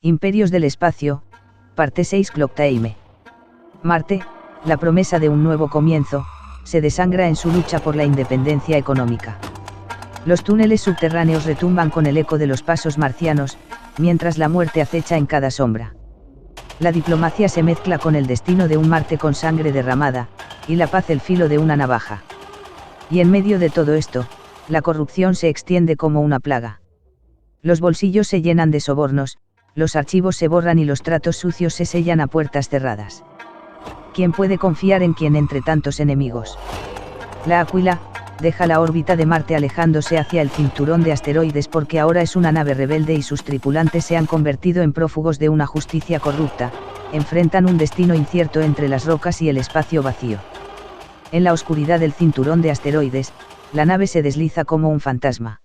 Imperios del espacio, parte 6 Clocktaime. Marte, la promesa de un nuevo comienzo, se desangra en su lucha por la independencia económica. Los túneles subterráneos retumban con el eco de los pasos marcianos, mientras la muerte acecha en cada sombra. La diplomacia se mezcla con el destino de un Marte con sangre derramada, y la paz el filo de una navaja. Y en medio de todo esto, la corrupción se extiende como una plaga. Los bolsillos se llenan de sobornos, los archivos se borran y los tratos sucios se sellan a puertas cerradas. ¿Quién puede confiar en quién entre tantos enemigos? La Aquila deja la órbita de Marte alejándose hacia el cinturón de asteroides porque ahora es una nave rebelde y sus tripulantes se han convertido en prófugos de una justicia corrupta, enfrentan un destino incierto entre las rocas y el espacio vacío. En la oscuridad del cinturón de asteroides, la nave se desliza como un fantasma.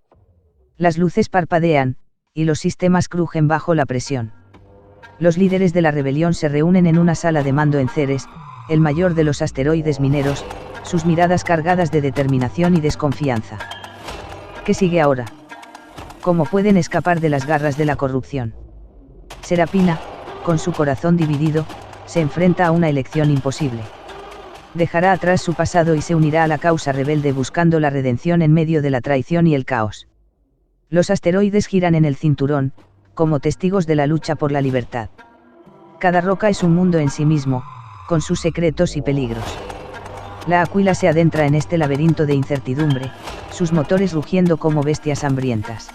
Las luces parpadean, y los sistemas crujen bajo la presión. Los líderes de la rebelión se reúnen en una sala de mando en Ceres, el mayor de los asteroides mineros, sus miradas cargadas de determinación y desconfianza. ¿Qué sigue ahora? ¿Cómo pueden escapar de las garras de la corrupción? Serapina, con su corazón dividido, se enfrenta a una elección imposible. Dejará atrás su pasado y se unirá a la causa rebelde buscando la redención en medio de la traición y el caos. Los asteroides giran en el cinturón, como testigos de la lucha por la libertad. Cada roca es un mundo en sí mismo, con sus secretos y peligros. La Aquila se adentra en este laberinto de incertidumbre, sus motores rugiendo como bestias hambrientas.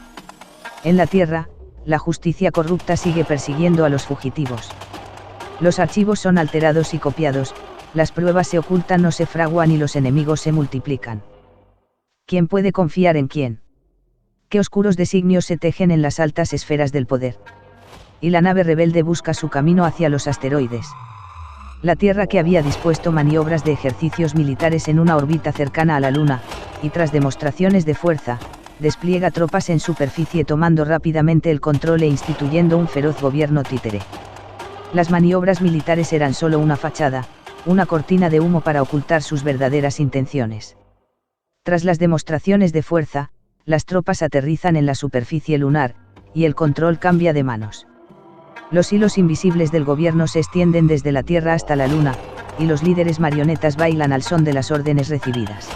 En la Tierra, la justicia corrupta sigue persiguiendo a los fugitivos. Los archivos son alterados y copiados, las pruebas se ocultan o se fraguan y los enemigos se multiplican. ¿Quién puede confiar en quién? ¿Qué oscuros designios se tejen en las altas esferas del poder? Y la nave rebelde busca su camino hacia los asteroides. La Tierra, que había dispuesto maniobras de ejercicios militares en una órbita cercana a la Luna, y tras demostraciones de fuerza, despliega tropas en superficie tomando rápidamente el control e instituyendo un feroz gobierno títere. Las maniobras militares eran solo una fachada, una cortina de humo para ocultar sus verdaderas intenciones. Tras las demostraciones de fuerza, las tropas aterrizan en la superficie lunar, y el control cambia de manos. Los hilos invisibles del gobierno se extienden desde la Tierra hasta la Luna, y los líderes marionetas bailan al son de las órdenes recibidas.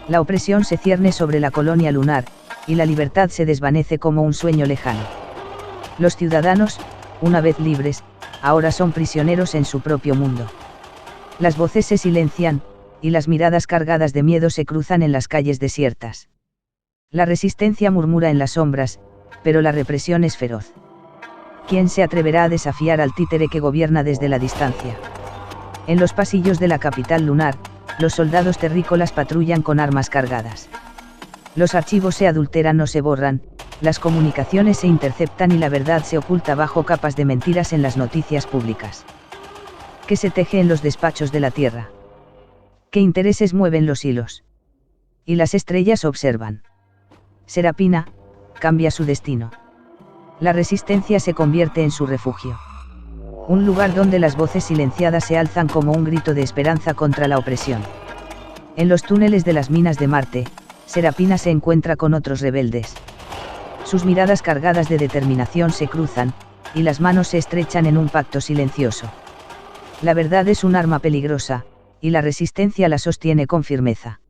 La opresión se cierne sobre la colonia lunar, y la libertad se desvanece como un sueño lejano. Los ciudadanos, una vez libres, ahora son prisioneros en su propio mundo. Las voces se silencian, y las miradas cargadas de miedo se cruzan en las calles desiertas. La resistencia murmura en las sombras, pero la represión es feroz. ¿Quién se atreverá a desafiar al títere que gobierna desde la distancia? En los pasillos de la capital lunar, los soldados terrícolas patrullan con armas cargadas. Los archivos se adulteran o se borran, las comunicaciones se interceptan y la verdad se oculta bajo capas de mentiras en las noticias públicas. ¿Qué se teje en los despachos de la Tierra? ¿Qué intereses mueven los hilos? Y las estrellas observan. Serapina cambia su destino. La resistencia se convierte en su refugio. Un lugar donde las voces silenciadas se alzan como un grito de esperanza contra la opresión. En los túneles de las minas de Marte, Serapina se encuentra con otros rebeldes. Sus miradas cargadas de determinación se cruzan, y las manos se estrechan en un pacto silencioso. La verdad es un arma peligrosa, y la resistencia la sostiene con firmeza.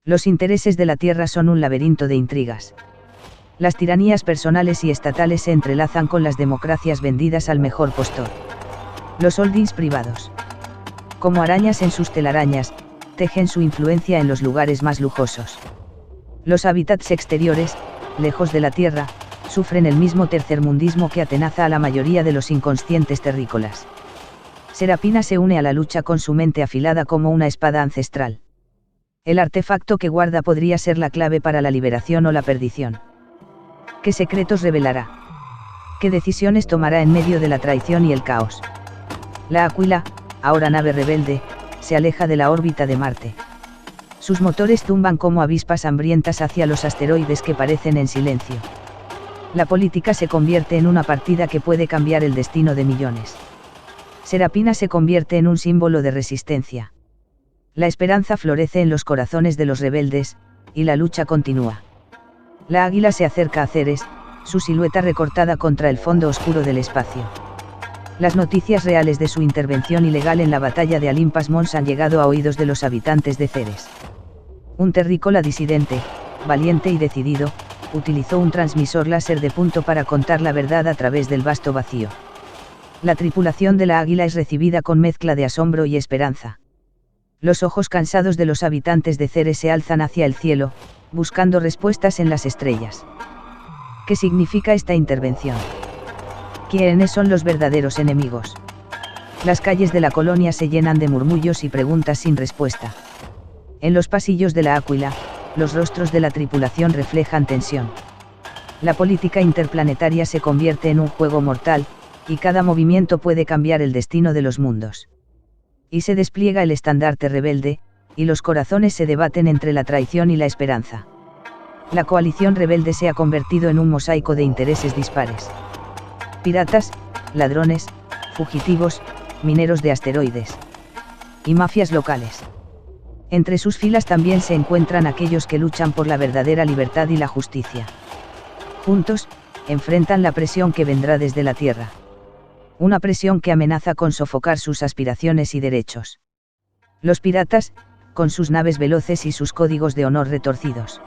Los intereses de la Tierra son un laberinto de intrigas. Las tiranías personales y estatales se entrelazan con las democracias vendidas al mejor postor. Los holdings privados, como arañas en sus telarañas, tejen su influencia en los lugares más lujosos. Los hábitats exteriores, lejos de la Tierra, sufren el mismo tercermundismo que atenaza a la mayoría de los inconscientes terrícolas. Serapina se une a la lucha con su mente afilada como una espada ancestral. El artefacto que guarda podría ser la clave para la liberación o la perdición. ¿Qué secretos revelará? ¿Qué decisiones tomará en medio de la traición y el caos? La Aquila, ahora nave rebelde, se aleja de la órbita de Marte. Sus motores zumban como avispas hambrientas hacia los asteroides que parecen en silencio. La política se convierte en una partida que puede cambiar el destino de millones. Serapina se convierte en un símbolo de resistencia. La esperanza florece en los corazones de los rebeldes, y la lucha continúa. La águila se acerca a Ceres, su silueta recortada contra el fondo oscuro del espacio. Las noticias reales de su intervención ilegal en la batalla de Olympus Mons han llegado a oídos de los habitantes de Ceres. Un terrícola disidente, valiente y decidido, utilizó un transmisor láser de punto para contar la verdad a través del vasto vacío. La tripulación de la Águila es recibida con mezcla de asombro y esperanza. Los ojos cansados de los habitantes de Ceres se alzan hacia el cielo, buscando respuestas en las estrellas. ¿Qué significa esta intervención? ¿Quiénes son los verdaderos enemigos? Las calles de la colonia se llenan de murmullos y preguntas sin respuesta. En los pasillos de la Áquila, los rostros de la tripulación reflejan tensión. La política interplanetaria se convierte en un juego mortal, y cada movimiento puede cambiar el destino de los mundos. Y se despliega el estandarte rebelde, y los corazones se debaten entre la traición y la esperanza. La coalición rebelde se ha convertido en un mosaico de intereses dispares. Piratas, ladrones, fugitivos, mineros de asteroides. Y mafias locales. Entre sus filas también se encuentran aquellos que luchan por la verdadera libertad y la justicia. Juntos, enfrentan la presión que vendrá desde la Tierra. Una presión que amenaza con sofocar sus aspiraciones y derechos. Los piratas, con sus naves veloces y sus códigos de honor retorcidos,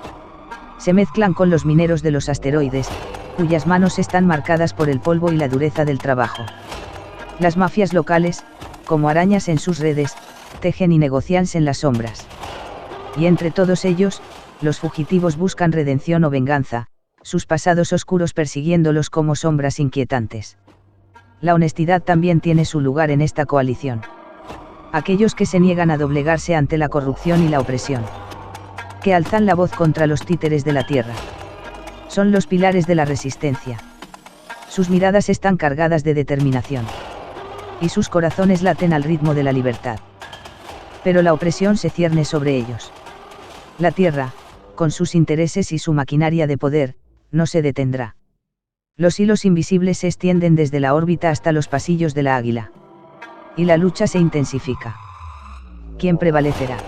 se mezclan con los mineros de los asteroides, cuyas manos están marcadas por el polvo y la dureza del trabajo. Las mafias locales, como arañas en sus redes, tejen y negocian en las sombras. Y entre todos ellos, los fugitivos buscan redención o venganza, sus pasados oscuros persiguiéndolos como sombras inquietantes. La honestidad también tiene su lugar en esta coalición. Aquellos que se niegan a doblegarse ante la corrupción y la opresión. Que alzan la voz contra los títeres de la Tierra. Son los pilares de la resistencia. Sus miradas están cargadas de determinación. Y sus corazones laten al ritmo de la libertad. Pero la opresión se cierne sobre ellos. La Tierra, con sus intereses y su maquinaria de poder, no se detendrá. Los hilos invisibles se extienden desde la órbita hasta los pasillos de la Águila. Y la lucha se intensifica. ¿Quién prevalecerá?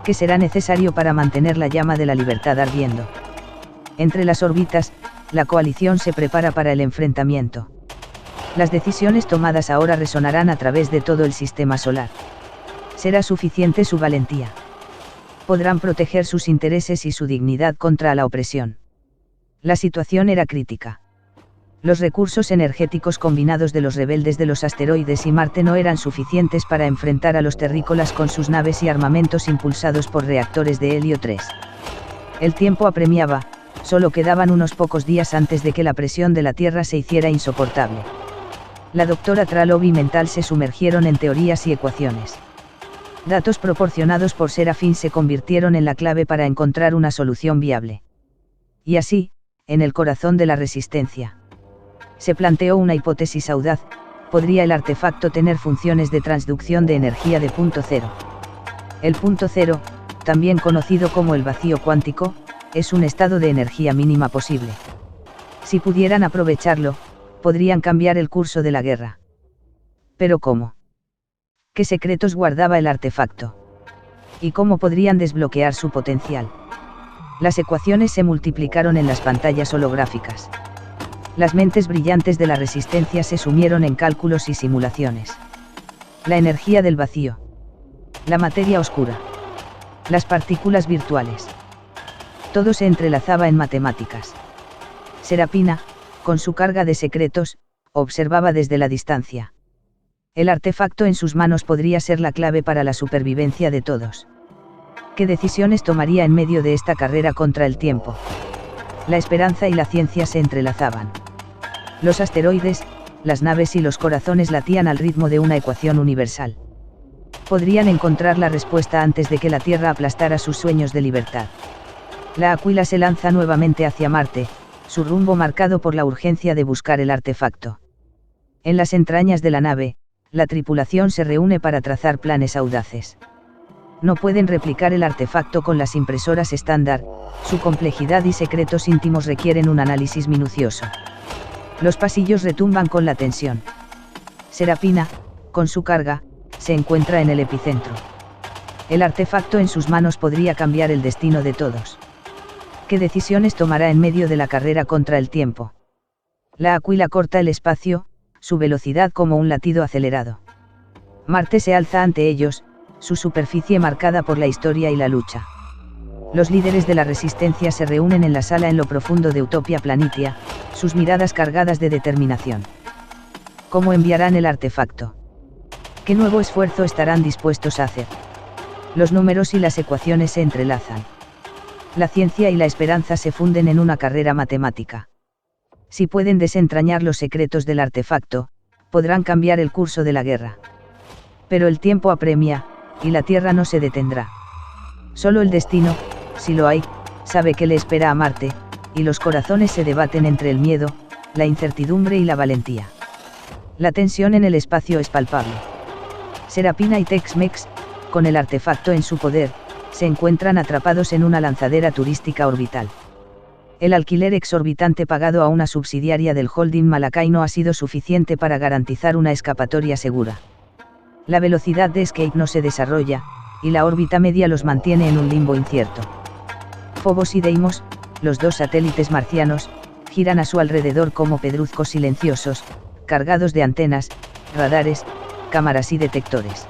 ¿Qué será necesario para mantener la llama de la libertad ardiendo? Entre las órbitas, la coalición se prepara para el enfrentamiento. Las decisiones tomadas ahora resonarán a través de todo el sistema solar. ¿Será suficiente su valentía? ¿Podrán proteger sus intereses y su dignidad contra la opresión? La situación era crítica. Los recursos energéticos combinados de los rebeldes de los asteroides y Marte no eran suficientes para enfrentar a los terrícolas con sus naves y armamentos impulsados por reactores de helio 3. El tiempo apremiaba, solo quedaban unos pocos días antes de que la presión de la Tierra se hiciera insoportable. La doctora Tralov y Mental se sumergieron en teorías y ecuaciones. Datos proporcionados por Serafín se convirtieron en la clave para encontrar una solución viable. Y así, en el corazón de la resistencia, se planteó una hipótesis audaz: ¿podría el artefacto tener funciones de transducción de energía de punto cero? El punto cero, también conocido como el vacío cuántico, es un estado de energía mínima posible. Si pudieran aprovecharlo, podrían cambiar el curso de la guerra. ¿Pero cómo? ¿Qué secretos guardaba el artefacto? ¿Y cómo podrían desbloquear su potencial? Las ecuaciones se multiplicaron en las pantallas holográficas. Las mentes brillantes de la resistencia se sumieron en cálculos y simulaciones. La energía del vacío. La materia oscura. Las partículas virtuales. Todo se entrelazaba en matemáticas. Serapina, con su carga de secretos, observaba desde la distancia. El artefacto en sus manos podría ser la clave para la supervivencia de todos. ¿Qué decisiones tomaría en medio de esta carrera contra el tiempo? La esperanza y la ciencia se entrelazaban. Los asteroides, las naves y los corazones latían al ritmo de una ecuación universal. Podrían encontrar la respuesta antes de que la Tierra aplastara sus sueños de libertad. La Áquila se lanza nuevamente hacia Marte, su rumbo marcado por la urgencia de buscar el artefacto. En las entrañas de la nave, la tripulación se reúne para trazar planes audaces. No pueden replicar el artefacto con las impresoras estándar, su complejidad y secretos íntimos requieren un análisis minucioso. Los pasillos retumban con la tensión. Serapina, con su carga, se encuentra en el epicentro. El artefacto en sus manos podría cambiar el destino de todos. ¿Qué decisiones tomará en medio de la carrera contra el tiempo? La Aquila corta el espacio, su velocidad como un latido acelerado. Marte se alza ante ellos, su superficie marcada por la historia y la lucha. Los líderes de la resistencia se reúnen en la sala en lo profundo de Utopia Planitia, sus miradas cargadas de determinación. ¿Cómo enviarán el artefacto? ¿Qué nuevo esfuerzo estarán dispuestos a hacer? Los números y las ecuaciones se entrelazan. La ciencia y la esperanza se funden en una carrera matemática. Si pueden desentrañar los secretos del artefacto, podrán cambiar el curso de la guerra. Pero el tiempo apremia, y la Tierra no se detendrá. Solo el destino, si lo hay, sabe qué le espera a Marte, y los corazones se debaten entre el miedo, la incertidumbre y la valentía. La tensión en el espacio es palpable. Serapina y Tex-Mex, con el artefacto en su poder, se encuentran atrapados en una lanzadera turística orbital. El alquiler exorbitante pagado a una subsidiaria del holding Malakai no ha sido suficiente para garantizar una escapatoria segura. La velocidad de escape no se desarrolla, y la órbita media los mantiene en un limbo incierto. Phobos y Deimos, los dos satélites marcianos, giran a su alrededor como pedruscos silenciosos, cargados de antenas, radares, cámaras y detectores.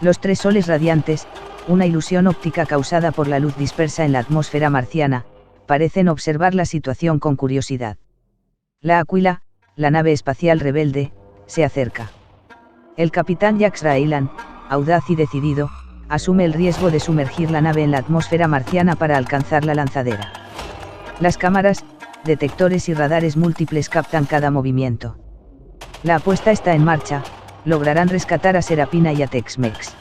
Los tres soles radiantes, una ilusión óptica causada por la luz dispersa en la atmósfera marciana, parecen observar la situación con curiosidad. La Aquila, la nave espacial rebelde, se acerca. El capitán Jacques Raylan, audaz y decidido, asume el riesgo de sumergir la nave en la atmósfera marciana para alcanzar la lanzadera. Las cámaras, detectores y radares múltiples captan cada movimiento. La apuesta está en marcha, lograrán rescatar a Serapina y a Tex-Mex.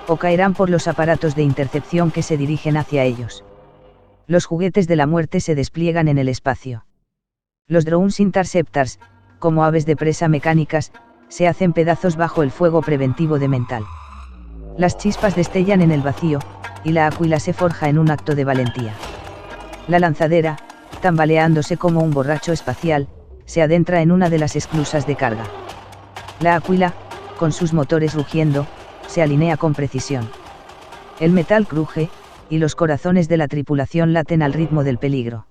O caerán por los aparatos de intercepción que se dirigen hacia ellos. Los juguetes de la muerte se despliegan en el espacio. Los drones interceptors, como aves de presa mecánicas, se hacen pedazos bajo el fuego preventivo de Mental. Las chispas destellan en el vacío, y la Aquila se forja en un acto de valentía. La lanzadera, tambaleándose como un borracho espacial, se adentra en una de las esclusas de carga. La Aquila, con sus motores rugiendo, se alinea con precisión. El metal cruje, y los corazones de la tripulación laten al ritmo del peligro.